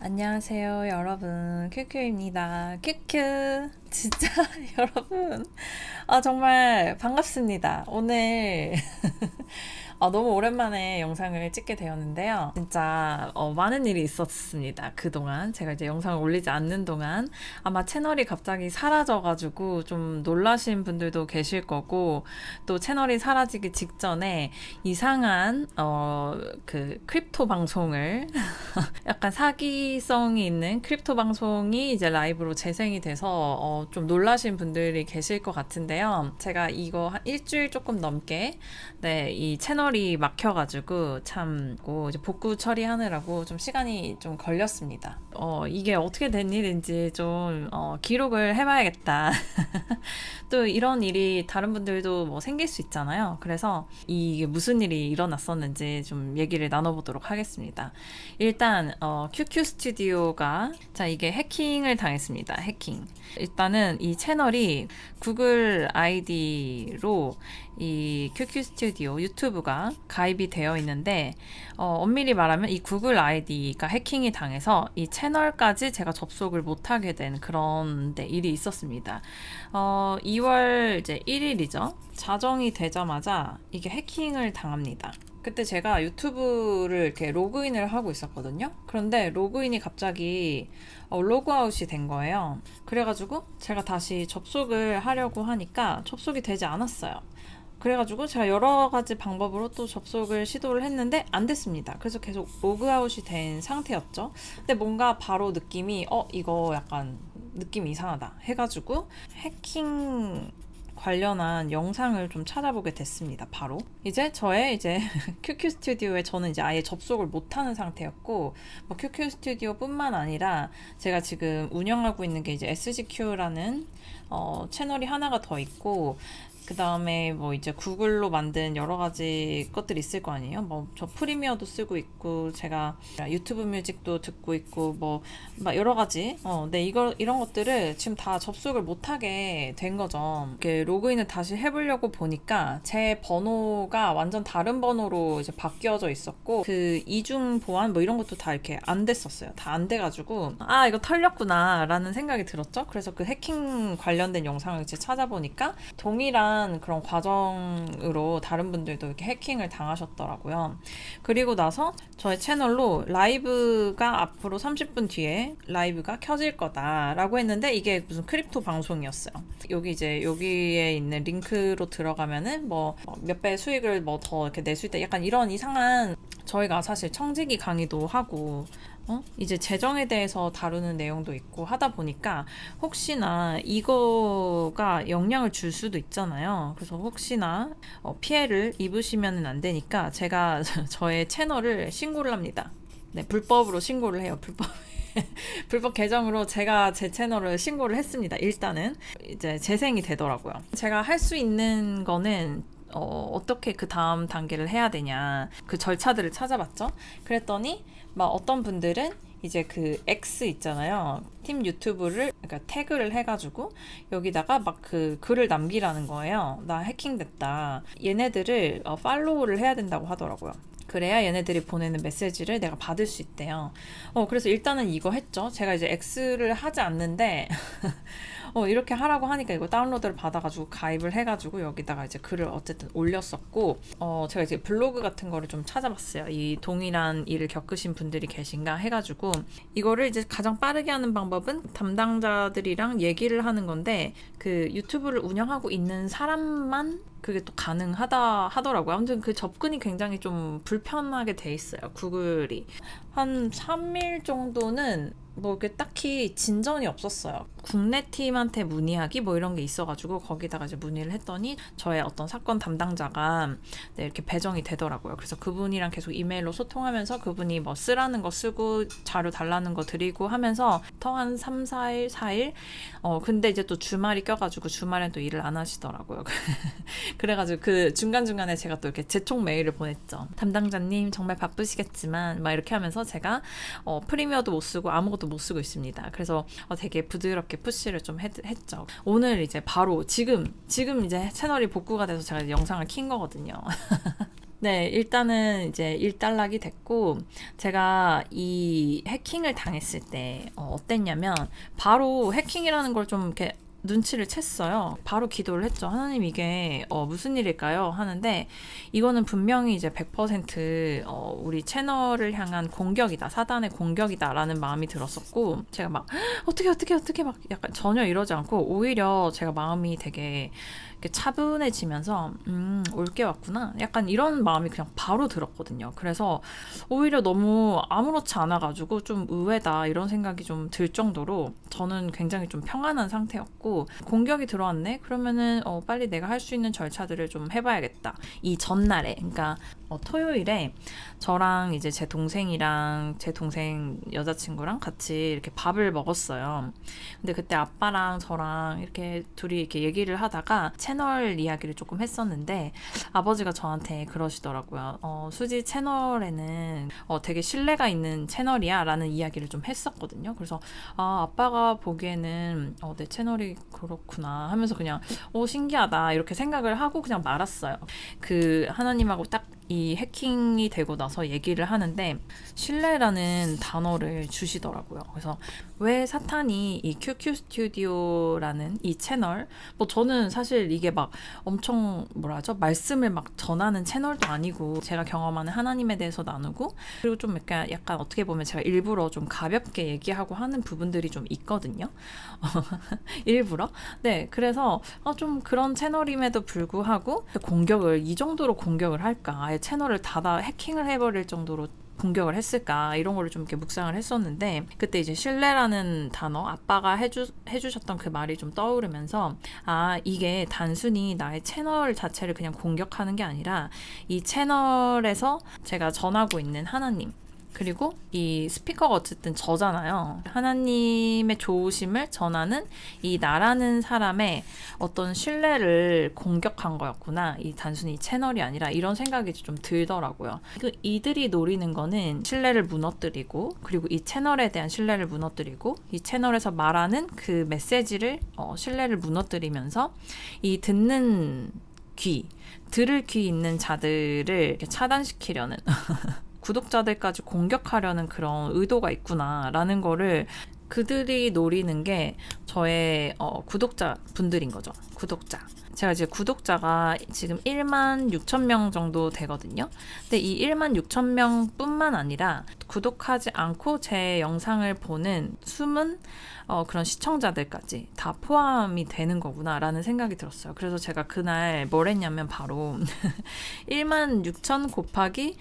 안녕하세요, 여러분. 큐큐입니다. 큐큐. 진짜, 여러분. 정말 반갑습니다. 오늘, 너무 오랜만에 영상을 찍게 되었는데요. 진짜, 많은 일이 있었습니다. 그동안. 제가 이제 영상을 올리지 않는 동안 아마 채널이 갑자기 사라져가지고 좀 놀라신 분들도 계실 거고, 또 채널이 사라지기 직전에 이상한, 그, 크립토 방송을 약간 사기성이 있는 크립토 방송이 이제 라이브로 재생이 돼서 좀 놀라신 분들이 계실 것 같은데요. 제가 이거 한 일주일 조금 넘게 이 채널이 막혀가지고 참 이제 복구 처리하느라고 좀 시간이 좀 걸렸습니다. 이게 어떻게 된 일인지 좀 기록을 해봐야겠다. 또 이런 일이 다른 분들도 뭐 생길 수 있잖아요. 그래서 이게 무슨 일이 일어났었는지 좀 얘기를 나눠보도록 하겠습니다. 일단 QQ 스튜디오가 이게 해킹을 당했습니다. 해킹. 일단은 이 채널이 구글 아이디로 이 QQ 스튜디오 유튜브가 가입이 되어 있는데 엄밀히 말하면 이 구글 아이디가 해킹이 당해서 이 채널까지 제가 접속을 못하게 된 그런 일이 있었습니다. 2월 이제 1일이죠. 자정이 되자마자 이게 해킹을 당합니다. 그때 제가 유튜브를 이렇게 로그인을 하고 있었거든요. 그런데 로그인이 갑자기 로그아웃이 된 거예요. 그래가지고 제가 다시 접속을 하려고 하니까 접속이 되지 않았어요. 그래가지고 제가 여러 가지 방법으로 또 접속을 시도를 했는데 안 됐습니다. 그래서 계속 로그아웃이 된 상태였죠. 근데 뭔가 바로 느낌이 이거 약간 느낌이 이상하다 해가지고 해킹 관련한 영상을 좀 찾아보게 됐습니다. 바로 저의 QQ 스튜디오에 저는 이제 아예 접속을 못하는 상태였고, 뭐 QQ 스튜디오뿐만 아니라 제가 지금 운영하고 있는 게 이제 SGQ라는 채널이 하나가 더 있고, 그 다음에 뭐 이제 구글로 만든 여러 가지 것들이 있을 거 아니에요. 뭐 저 프리미어도 쓰고 있고, 제가 유튜브 뮤직도 듣고 있고, 뭐 막 여러 가지. 네, 이런 것들을 지금 다 접속을 못하게 된 거죠. 이렇게 로그인을 다시 해보려고 보니까 제 번호가 완전 다른 번호로 이제 바뀌어져 있었고, 그 이중 보안 뭐 이런 것도 다 이렇게 안 됐었어요. 다 안 돼가지고 이거 털렸구나 라는 생각이 들었죠. 그래서 그 해킹 관련된 영상을 이제 찾아보니까 동일한 그런 과정으로 다른 분들도 이렇게 해킹을 당하셨더라고요. 그리고 나서 저의 채널로 라이브가 앞으로 30분 뒤에 라이브가 켜질 거다라고 했는데, 이게 무슨 크립토 방송이었어요. 여기에 있는 링크로 들어가면은 뭐 몇 배 수익을 뭐 더 이렇게 낼 수 있다, 약간 이런 이상한, 저희가 사실 청지기 강의도 하고 이제 재정에 대해서 다루는 내용도 있고 하다 보니까 혹시나 이거가 영향을 줄 수도 있잖아요. 그래서 혹시나 피해를 입으시면 안 되니까 제가 저의 채널을 신고를 합니다. 네, 불법으로 신고를 해요. 불법 계정으로 제가 제 채널을 신고를 했습니다. 일단은 이제 재생이 되더라고요. 제가 할 수 있는 거는 어떻게 그 다음 단계를 해야 되냐, 그 절차들을 찾아봤죠. 그랬더니 막 어떤 분들은 이제 그 X 있잖아요. 팀 유튜브를 그러니까 태그를 해가지고 여기다가 막 그 글을 남기라는 거예요. 나 해킹됐다. 얘네들을 팔로우를 해야 된다고 하더라고요. 그래야 얘네들이 보내는 메시지를 내가 받을 수 있대요. 그래서 일단은 이거 했죠. 제가 이제 X를 하지 않는데 이렇게 하라고 하니까 이거 다운로드를 받아가지고 가입을 해가지고 여기다가 이제 글을 어쨌든 올렸었고, 제가 이제 블로그 같은 거를 좀 찾아봤어요. 이 동일한 일을 겪으신 분들이 계신가 해가지고, 이거를 이제 가장 빠르게 하는 방법은 담당자들이랑 얘기를 하는 건데, 그 유튜브를 운영하고 있는 사람만 그게 또 가능하다 하더라고요. 아무튼 그 접근이 굉장히 좀 불편하게 돼 있어요. 구글이. 한 3일 정도는 뭐 이렇게 딱히 진전이 없었어요. 국내 팀한테 문의하기 뭐 이런 게 있어가지고 거기다가 이제 문의를 했더니 저의 어떤 사건 담당자가 이렇게 배정이 되더라고요. 그래서 그분이랑 계속 이메일로 소통하면서 그분이 뭐 쓰라는 거 쓰고 자료 달라는 거 드리고 하면서 더 한 3, 4일, 4일? 근데 이제 또 주말이 껴가지고 주말엔 또 일을 안 하시더라고요. 그래가지고 그 중간중간에 제가 또 이렇게 재촉 메일을 보냈죠. 담당자님 정말 바쁘시겠지만 막 이렇게 하면서 제가 프리미어도 못 쓰고 아무것도 못 쓰고 있습니다. 그래서 되게 부드럽게 푸시를 좀 했죠. 오늘 이제 바로 지금 이제 채널이 복구가 돼서 제가 영상을 킨 거거든요. 네, 일단은 이제 일단락이 됐고, 제가 이 해킹을 당했을 때, 어땠냐면, 바로 해킹이라는 걸 좀 이렇게 눈치를 챘어요. 바로 기도를 했죠. 하나님 이게 무슨 일일까요? 하는데 이거는 분명히 이제 100% 우리 채널을 향한 공격이다. 사단의 공격이다라는 마음이 들었었고 제가 막 어떻게 막 약간 전혀 이러지 않고 오히려 제가 마음이 되게 차분해지면서 올 게 왔구나 약간 이런 마음이 그냥 바로 들었거든요. 그래서 오히려 너무 아무렇지 않아가지고 좀 의외다 이런 생각이 좀 들 정도로 저는 굉장히 좀 평안한 상태였고 공격이 들어왔네? 그러면은 빨리 내가 할 수 있는 절차들을 좀 해봐야겠다. 이 전날에 그러니까 토요일에 저랑 이제 제 동생이랑 제 동생 여자친구랑 같이 이렇게 밥을 먹었어요. 근데 그때 아빠랑 저랑 이렇게 둘이 이렇게 얘기를 하다가 채널 이야기를 조금 했었는데 아버지가 저한테 그러시더라고요. 수지 채널에는 되게 신뢰가 있는 채널이야 라는 이야기를 좀 했었거든요. 그래서 아빠가 보기에는 내 채널이 그렇구나 하면서 그냥 신기하다 이렇게 생각을 하고 그냥 말았어요. 그 하나님하고 딱 이 해킹이 되고 나서 얘기를 하는데 신뢰라는 단어를 주시더라고요. 그래서 왜 사탄이 이 QQ 스튜디오라는 이 채널 뭐 저는 사실 이게 막 엄청 뭐라 하죠? 말씀을 막 전하는 채널도 아니고 제가 경험하는 하나님에 대해서 나누고 그리고 좀 약간 어떻게 보면 제가 일부러 좀 가볍게 얘기하고 하는 부분들이 좀 있거든요. 일부러. 네, 그래서 좀 그런 채널임에도 불구하고 공격을 이 정도로 공격을 할까? 아예 채널을 닫아 해킹을 해버릴 정도로 공격을 했을까 이런 거를 좀 이렇게 묵상을 했었는데 그때 이제 신뢰라는 단어 아빠가 해주셨던 그 말이 좀 떠오르면서 이게 단순히 나의 채널 자체를 그냥 공격하는 게 아니라 이 채널에서 제가 전하고 있는 하나님 그리고 이 스피커가 어쨌든 저잖아요. 하나님의 좋으심을 전하는 이 나라는 사람의 어떤 신뢰를 공격한 거였구나. 이 단순히 채널이 아니라 이런 생각이 좀 들더라고요. 이들이 노리는 거는 신뢰를 무너뜨리고 그리고 이 채널에 대한 신뢰를 무너뜨리고 이 채널에서 말하는 그 메시지를 신뢰를 무너뜨리면서 이 듣는 귀, 들을 귀 있는 자들을 이렇게 차단시키려는 구독자들까지 공격하려는 그런 의도가 있구나라는 거를 그들이 노리는 게 저의 구독자 분들인 거죠. 구독자. 제가 이제 구독자가 지금 1만 6천 명 정도 되거든요. 근데 이 1만 6천 명 뿐만 아니라 구독하지 않고 제 영상을 보는 숨은 그런 시청자들까지 다 포함이 되는 거구나라는 생각이 들었어요. 그래서 제가 그날 뭘 했냐면 바로 1만 6천 곱하기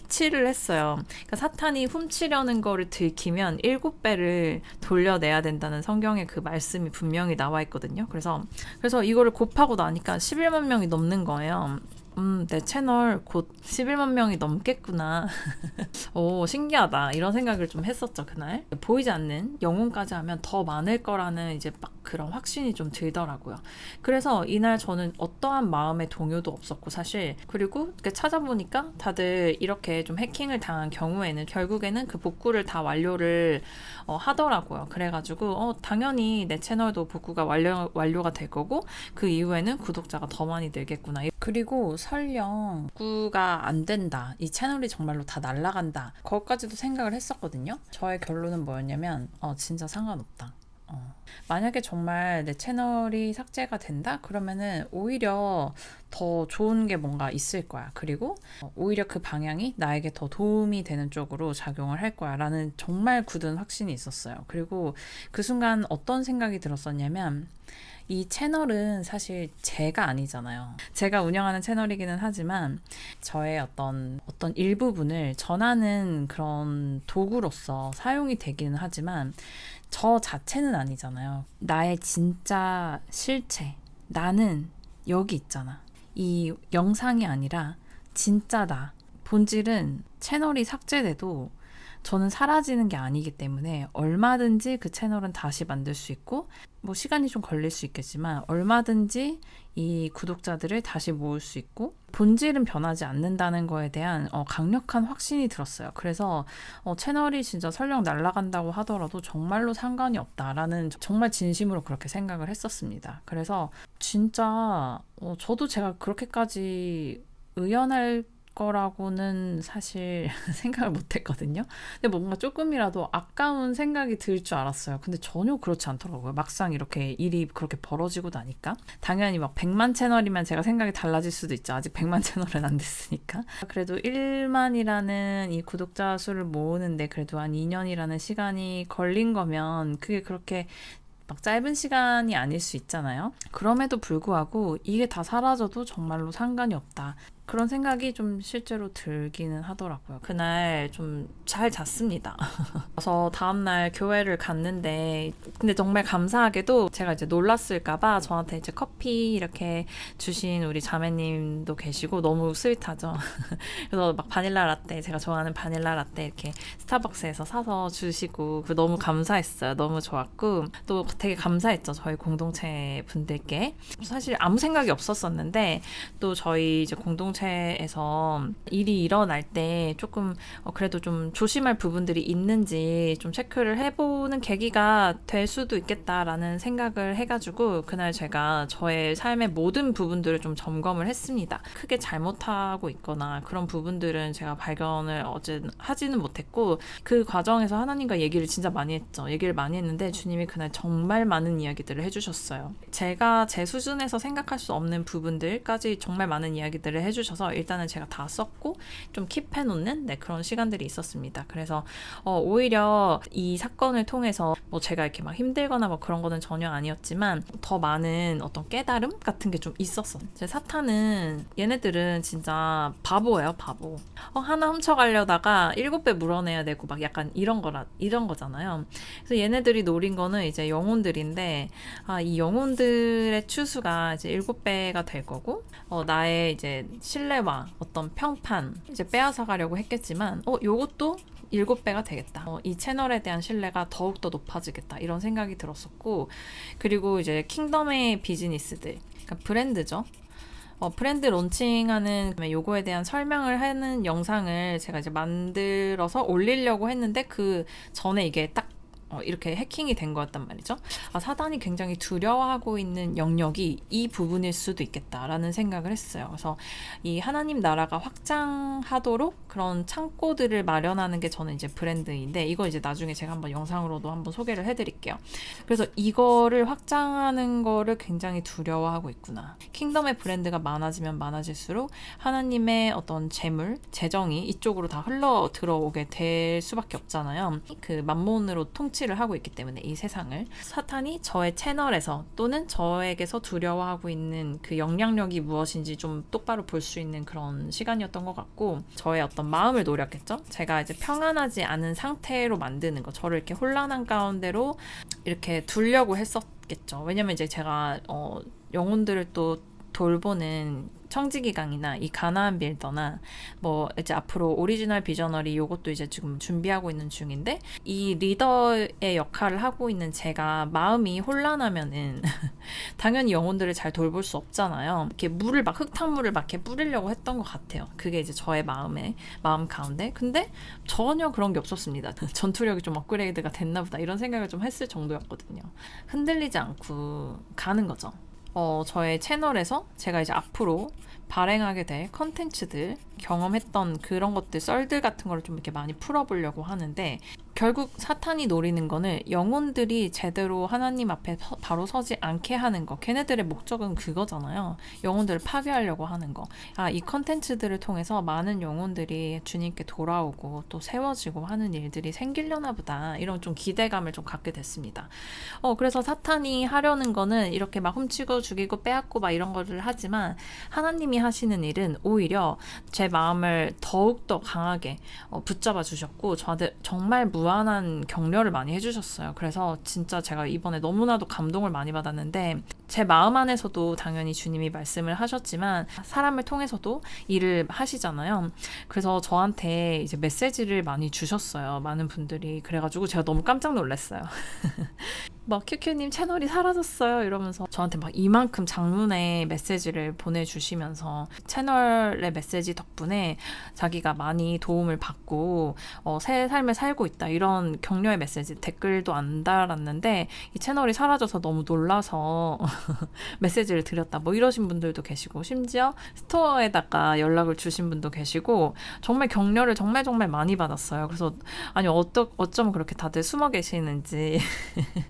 7을 했어요. 그러니까 사탄이 훔치려는 거를 들키면 7배를 돌려내야 된다는 성경의 그 말씀이 분명히 나와 있거든요. 그래서 이거를 곱하고 나니까 11만 명이 넘는 거예요. 내 채널 곧 11만 명이 넘겠구나. 오, 신기하다. 이런 생각을 좀 했었죠, 그날. 보이지 않는 영혼까지 하면 더 많을 거라는 이제 막 그런 확신이 좀 들더라고요. 그래서 이날 저는 어떠한 마음의 동요도 없었고, 사실. 그리고 이렇게 찾아보니까 다들 이렇게 좀 해킹을 당한 경우에는 결국에는 그 복구를 다 완료를 하더라고요. 그래가지고, 당연히 내 채널도 복구가 완료가 될 거고, 그 이후에는 구독자가 더 많이 늘겠구나. 그리고 설령 복구가 안 된다. 이 채널이 정말로 다 날아간다. 거기까지도 생각을 했었거든요. 저의 결론은 뭐였냐면 진짜 상관없다. 만약에 정말 내 채널이 삭제가 된다? 그러면은 오히려 더 좋은 게 뭔가 있을 거야. 그리고 오히려 그 방향이 나에게 더 도움이 되는 쪽으로 작용을 할 거야. 라는 정말 굳은 확신이 있었어요. 그리고 그 순간 어떤 생각이 들었었냐면 이 채널은 사실 제가 아니잖아요. 제가 운영하는 채널이기는 하지만 저의 어떤 일부분을 전하는 그런 도구로서 사용이 되기는 하지만 저 자체는 아니잖아요. 나의 진짜 실체, 나는 여기 있잖아. 이 영상이 아니라 진짜 나. 본질은 채널이 삭제돼도 저는 사라지는 게 아니기 때문에 얼마든지 그 채널은 다시 만들 수 있고 뭐 시간이 좀 걸릴 수 있겠지만 얼마든지 이 구독자들을 다시 모을 수 있고 본질은 변하지 않는다는 거에 대한 강력한 확신이 들었어요. 그래서 채널이 진짜 설령 날아간다고 하더라도 정말로 상관이 없다라는 정말 진심으로 그렇게 생각을 했었습니다. 그래서 진짜 저도 제가 그렇게까지 의연할 거라고는 사실 생각을 못 했거든요. 근데 뭔가 조금이라도 아까운 생각이 들 줄 알았어요. 근데 전혀 그렇지 않더라고요. 막상 이렇게 일이 그렇게 벌어지고 나니까. 당연히 막 100만 채널이면 제가 생각이 달라질 수도 있죠. 아직 100만 채널은 안 됐으니까. 그래도 1만이라는 이 구독자 수를 모으는데 그래도 한 2년이라는 시간이 걸린 거면 그게 그렇게 막 짧은 시간이 아닐 수 있잖아요. 그럼에도 불구하고 이게 다 사라져도 정말로 상관이 없다. 그런 생각이 좀 실제로 들기는 하더라고요. 그날 좀 잘 잤습니다. 그래서 다음날 교회를 갔는데, 근데 정말 감사하게도 제가 이제 놀랐을까봐 저한테 이제 커피 이렇게 주신 우리 자매님도 계시고 너무 스윗하죠. 그래서 막 바닐라 라떼, 제가 좋아하는 바닐라 라떼 이렇게 스타벅스에서 사서 주시고 너무 감사했어요. 너무 좋았고 또 되게 감사했죠. 저희 공동체 분들께. 사실 아무 생각이 없었었는데 또 저희 이제 공동체에서 일이 일어날 때 조금 그래도 좀 조심할 부분들이 있는지 좀 체크를 해보는 계기가 될 수도 있겠다라는 생각을 해가지고 그날 제가 저의 삶의 모든 부분들을 좀 점검을 했습니다. 크게 잘못하고 있거나 그런 부분들은 제가 발견을 어제 하지는 못했고 그 과정에서 하나님과 얘기를 진짜 많이 했죠. 얘기를 많이 했는데 주님이 그날 정말 많은 이야기들을 해주셨어요. 제가 제 수준에서 생각할 수 없는 부분들까지 정말 많은 이야기들을 해주셔서 일단은 제가 다 썼고 좀 킵해놓는 그런 시간들이 있었습니다. 그래서 오히려 이 사건을 통해서 뭐 제가 이렇게 막 힘들거나 뭐 그런 거는 전혀 아니었지만 더 많은 어떤 깨달음 같은 게 좀 있었어. 사탄은 얘네들은 진짜 바보예요, 바보. 하나 훔쳐가려다가 7배 물어내야 되고 막 약간 이런 거잖아요. 그래서 얘네들이 노린 거는 이제 영혼들인데 이 영혼들의 추수가 이제 7배가 될 거고 나의 이제 신뢰와 어떤 평판 이제 빼앗아 가려고 했겠지만 요것도 7배가 되겠다. 이 채널에 대한 신뢰가 더욱더 높아지겠다. 이런 생각이 들었었고 그리고 이제 킹덤의 비즈니스들 그러니까 브랜드죠. 브랜드 론칭하는 요거에 대한 설명을 하는 영상을 제가 이제 만들어서 올리려고 했는데 그 전에 이게 딱 이렇게 해킹이 된 거였단 말이죠. 사단이 굉장히 두려워하고 있는 영역이 이 부분일 수도 있겠다라는 생각을 했어요. 그래서 이 하나님 나라가 확장하도록 그런 창고들을 마련하는 게 저는 이제 브랜드인데 이거 이제 나중에 제가 한번 영상으로도 한번 소개를 해드릴게요. 그래서 이거를 확장하는 거를 굉장히 두려워하고 있구나. 킹덤의 브랜드가 많아지면 많아질수록 하나님의 어떤 재물, 재정이 이쪽으로 다 흘러 들어오게 될 수밖에 없잖아요. 그 만몬으로 통치를 하고 있기 때문에 이 세상을 사탄이 저의 채널에서 또는 저에게서 두려워하고 있는 그 영향력이 무엇인지 좀 똑바로 볼 수 있는 그런 시간이었던 것 같고 저의 어떤 마음을 노렸겠죠. 제가 이제 평안하지 않은 상태로 만드는 거 저를 이렇게 혼란한 가운데로 이렇게 두려고 했었겠죠. 왜냐면 이제 제가 영혼들을 또 돌보는 청지기강이나 이 가나안 빌더나 뭐 이제 앞으로 오리지널 비저너리 요것도 이제 지금 준비하고 있는 중인데 이 리더의 역할을 하고 있는 제가 마음이 혼란하면은 당연히 영혼들을 잘 돌볼 수 없잖아요. 이렇게 물을 막 흙탕물을 막 이렇게 뿌리려고 했던 것 같아요. 그게 이제 저의 마음 가운데. 근데 전혀 그런 게 없었습니다. 전투력이 좀 업그레이드가 됐나 보다 이런 생각을 좀 했을 정도였거든요. 흔들리지 않고 가는 거죠. 저의 채널에서 제가 이제 앞으로 발행하게 될 컨텐츠들 경험했던 그런 것들 썰들 같은 거를 좀 이렇게 많이 풀어보려고 하는데 결국 사탄이 노리는 거는 영혼들이 제대로 하나님 앞에 바로 서지 않게 하는 거. 걔네들의 목적은 그거잖아요. 영혼들을 파괴하려고 하는 거. 이 컨텐츠들을 통해서 많은 영혼들이 주님께 돌아오고 또 세워지고 하는 일들이 생기려나 보다. 이런 좀 기대감을 좀 갖게 됐습니다. 그래서 사탄이 하려는 거는 이렇게 막 훔치고 죽이고 빼앗고 막 이런 거를 하지만 하나님이 하시는 일은 오히려 제 마음을 더욱더 강하게 붙잡아 주셨고 저한테 정말 무한한 격려를 많이 해주셨어요. 그래서 진짜 제가 이번에 너무나도 감동을 많이 받았는데 제 마음 안에서도 당연히 주님이 말씀을 하셨지만 사람을 통해서도 일을 하시잖아요. 그래서 저한테 이제 메시지를 많이 주셨어요. 많은 분들이. 그래가지고 제가 너무 깜짝 놀랐어요. 막 큐큐님 채널이 사라졌어요 이러면서 저한테 막 이만큼 장문의 메시지를 보내주시면서 채널의 메시지 덕분에 자기가 많이 도움을 받고 새 삶을 살고 있다 이런 격려의 메시지 댓글도 안 달았는데 이 채널이 사라져서 너무 놀라서 메시지를 드렸다 뭐 이러신 분들도 계시고 심지어 스토어에다가 연락을 주신 분도 계시고 정말 격려를 정말 정말 많이 받았어요. 그래서 아니 어쩜 그렇게 다들 숨어 계시는지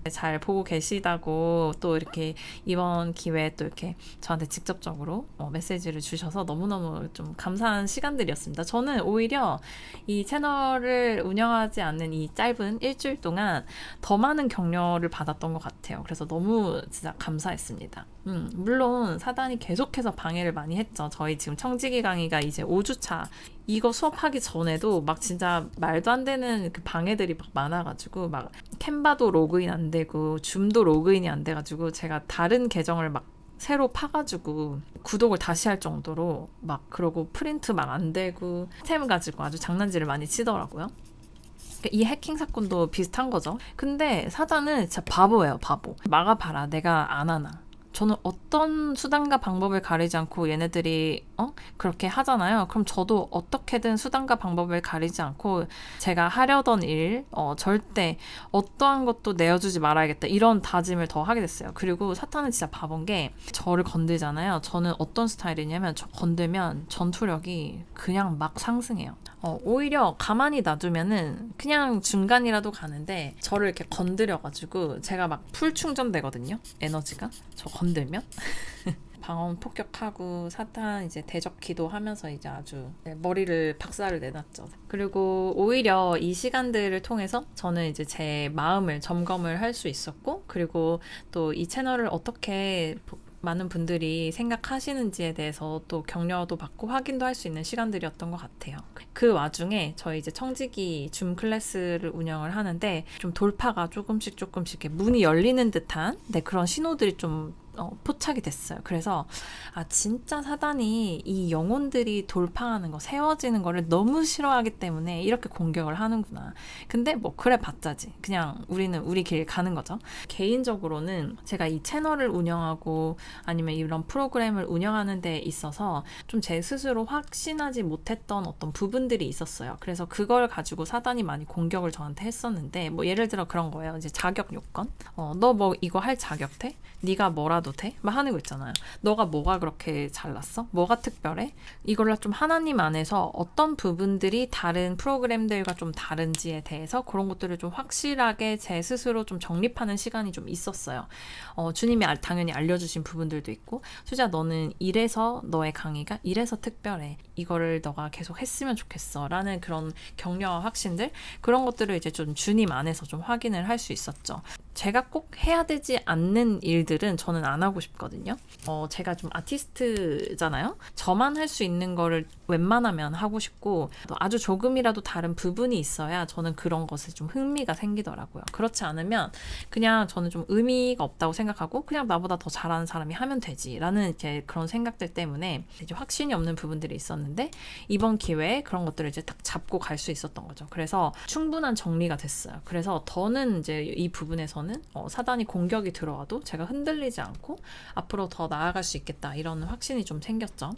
잘 보고 계시다고 또 이렇게 이번 기회에 또 이렇게 저한테 직접적으로 메시지를 주셔서 너무너무 좀 감사한 시간들이었습니다. 저는 오히려 이 채널을 운영하지 않는 이 짧은 일주일 동안 더 많은 격려를 받았던 것 같아요. 그래서 너무 진짜 감사했습니다. 물론 사단이 계속해서 방해를 많이 했죠. 저희 지금 청지기 강의가 이제 5주차 이거 수업하기 전에도 막 진짜 말도 안 되는 그 방해들이 막 많아가지고 막 캔바도 로그인 안 되고 줌도 로그인이 안 돼가지고 제가 다른 계정을 막 새로 파가지고 구독을 다시 할 정도로 막 그러고 프린트 막 안 되고 시스템 가지고 아주 장난질을 많이 치더라고요. 이 해킹 사건도 비슷한 거죠. 근데 사단은 진짜 바보예요, 바보. 막아봐라, 내가 안 하나. 저는 어떤 수단과 방법을 가리지 않고 얘네들이 그렇게 하잖아요. 그럼 저도 어떻게든 수단과 방법을 가리지 않고 제가 하려던 일 절대 어떠한 것도 내어주지 말아야겠다 이런 다짐을 더 하게 됐어요. 그리고 사탄은 진짜 바본 게 저를 건들잖아요. 저는 어떤 스타일이냐면 저 건들면 전투력이 그냥 막 상승해요. 오히려 가만히 놔두면은 그냥 중간이라도 가는데 저를 이렇게 건드려가지고 제가 막 풀 충전되거든요. 에너지가. 저 건들면. 방언 폭격하고 사탄 이제 대적기도 하면서 이제 아주 머리를 박살을 내놨죠. 그리고 오히려 이 시간들을 통해서 저는 이제 제 마음을 점검을 할 수 있었고 그리고 또 이 채널을 어떻게 많은 분들이 생각하시는지에 대해서 또 격려도 받고 확인도 할 수 있는 시간들이었던 것 같아요. 그 와중에 저희 이제 청지기 줌 클래스를 운영을 하는데 좀 돌파가 조금씩 이렇게 문이 열리는 듯한 그런 신호들이 좀 포착이 됐어요. 그래서 진짜 사단이 이 영혼들이 돌파하는 거, 세워지는 거를 너무 싫어하기 때문에 이렇게 공격을 하는구나. 근데 뭐 그래 봤자지. 그냥 우리는 우리 길 가는 거죠. 개인적으로는 제가 이 채널을 운영하고 아니면 이런 프로그램을 운영하는 데 있어서 좀 제 스스로 확신하지 못했던 어떤 부분들이 있었어요. 그래서 그걸 가지고 사단이 많이 공격을 저한테 했었는데 뭐 예를 들어 그런 거예요. 이제 자격 요건. 너 뭐 이거 할 자격 돼? 네가 뭐라도 돼? 막 하는 거 있잖아요. 너가 뭐가 그렇게 잘났어? 뭐가 특별해? 이걸로 좀 하나님 안에서 어떤 부분들이 다른 프로그램들과 좀 다른지에 대해서 그런 것들을 좀 확실하게 제 스스로 좀 정립하는 시간이 좀 있었어요. 주님이 당연히 알려주신 부분들도 있고 수지야 너는 이래서 너의 강의가 이래서 특별해. 이거를 너가 계속 했으면 좋겠어. 라는 그런 격려와 확신들 그런 것들을 이제 좀 주님 안에서 좀 확인을 할 수 있었죠. 제가 꼭 해야 되지 않는 일들은 저는 안 하고 싶거든요. 제가 좀 아티스트잖아요. 저만 할 수 있는 거를 웬만하면 하고 싶고 또 아주 조금이라도 다른 부분이 있어야 저는 그런 것에 좀 흥미가 생기더라고요. 그렇지 않으면 그냥 저는 좀 의미가 없다고 생각하고 그냥 나보다 더 잘하는 사람이 하면 되지라는 이렇게 그런 생각들 때문에 이제 확신이 없는 부분들이 있었는데 이번 기회에 그런 것들을 이제 딱 잡고 갈 수 있었던 거죠. 그래서 충분한 정리가 됐어요. 그래서 더는 이제 이 부분에서는 사단이 공격이 들어와도 제가 흔들리지 않고 앞으로 더 나아갈 수 있겠다 이런 확신이 좀 생겼죠.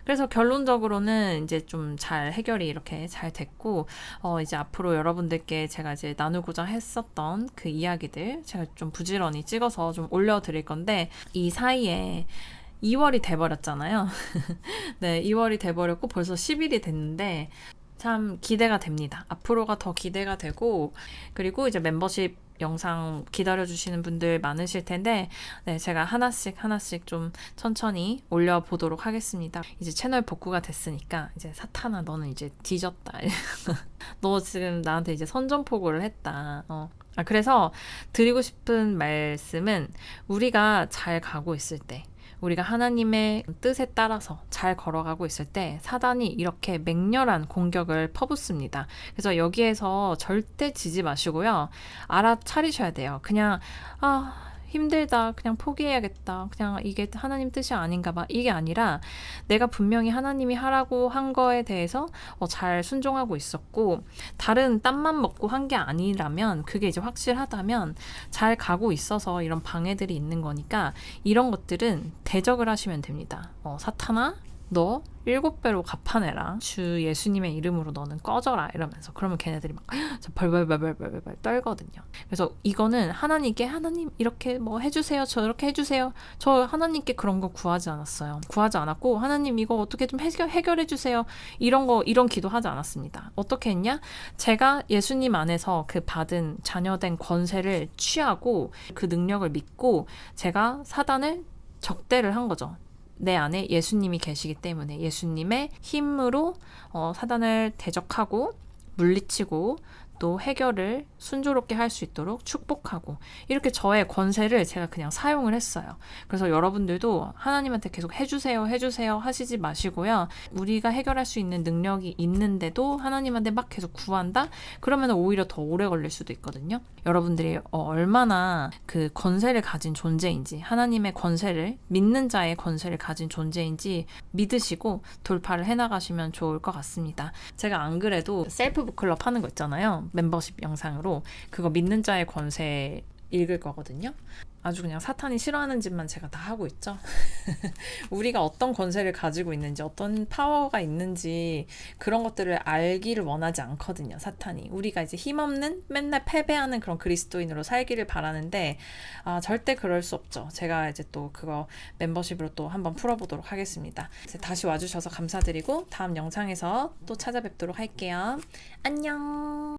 그래서 결론적으로는 이제 좀 잘 해결이 이렇게 잘 됐고 이제 앞으로 여러분들께 제가 이제 나누고자 했었던 그 이야기들 제가 좀 부지런히 찍어서 좀 올려드릴 건데 이 사이에 2월이 돼버렸잖아요. 네, 2월이 돼버렸고 벌써 10일이 됐는데 참 기대가 됩니다. 앞으로가 더 기대가 되고 그리고 이제 멤버십 영상 기다려주시는 분들 많으실 텐데 네, 제가 하나씩 좀 천천히 올려보도록 하겠습니다. 이제 채널 복구가 됐으니까 이제 사탄아 너는 이제 뒤졌다. 너 지금 나한테 이제 선전포고를 했다. 그래서 드리고 싶은 말씀은 우리가 잘 가고 있을 때 우리가 하나님의 뜻에 따라서 잘 걸어가고 있을 때 사단이 이렇게 맹렬한 공격을 퍼붓습니다. 그래서 여기에서 절대 지지 마시고요. 알아차리셔야 돼요. 그냥 힘들다. 그냥 포기해야겠다. 그냥 이게 하나님 뜻이 아닌가 봐. 이게 아니라 내가 분명히 하나님이 하라고 한 거에 대해서 잘 순종하고 있었고 다른 땀만 먹고 한 게 아니라면 그게 이제 확실하다면 잘 가고 있어서 이런 방해들이 있는 거니까 이런 것들은 대적을 하시면 됩니다. 사탄아 너 7배로 갚아내라. 주 예수님의 이름으로 너는 꺼져라. 이러면서. 그러면 걔네들이 막 벌벌벌벌벌벌 떨거든요. 그래서 이거는 하나님께 하나님 이렇게 뭐 해주세요. 저렇게 해주세요. 저 하나님께 그런 거 구하지 않았어요. 구하지 않았고 하나님 이거 어떻게 좀 해결해 주세요. 이런 기도하지 않았습니다. 어떻게 했냐? 제가 예수님 안에서 그 받은 자녀된 권세를 취하고 그 능력을 믿고 제가 사단을 적대를 한 거죠. 내 안에 예수님이 계시기 때문에 예수님의 힘으로 사단을 대적하고 물리치고 또 해결을 순조롭게 할 수 있도록 축복하고 이렇게 저의 권세를 제가 그냥 사용을 했어요. 그래서 여러분들도 하나님한테 계속 해주세요 하시지 마시고요. 우리가 해결할 수 있는 능력이 있는데도 하나님한테 막 계속 구한다? 그러면 오히려 더 오래 걸릴 수도 있거든요. 여러분들이 얼마나 그 권세를 가진 존재인지 하나님의 권세를 믿는 자의 권세를 가진 존재인지 믿으시고 돌파를 해나가시면 좋을 것 같습니다. 제가 안 그래도 셀프 북클럽 하는 거 있잖아요. 멤버십 영상으로 그거 믿는 자의 권세 읽을 거거든요. 아주 그냥 사탄이 싫어하는 짓만 제가 다 하고 있죠. 우리가 어떤 권세를 가지고 있는지 어떤 파워가 있는지 그런 것들을 알기를 원하지 않거든요. 사탄이. 우리가 이제 힘없는 맨날 패배하는 그런 그리스도인으로 살기를 바라는데 절대 그럴 수 없죠. 제가 이제 또 그거 멤버십으로 또 한번 풀어보도록 하겠습니다. 다시 와주셔서 감사드리고 다음 영상에서 또 찾아뵙도록 할게요. 안녕.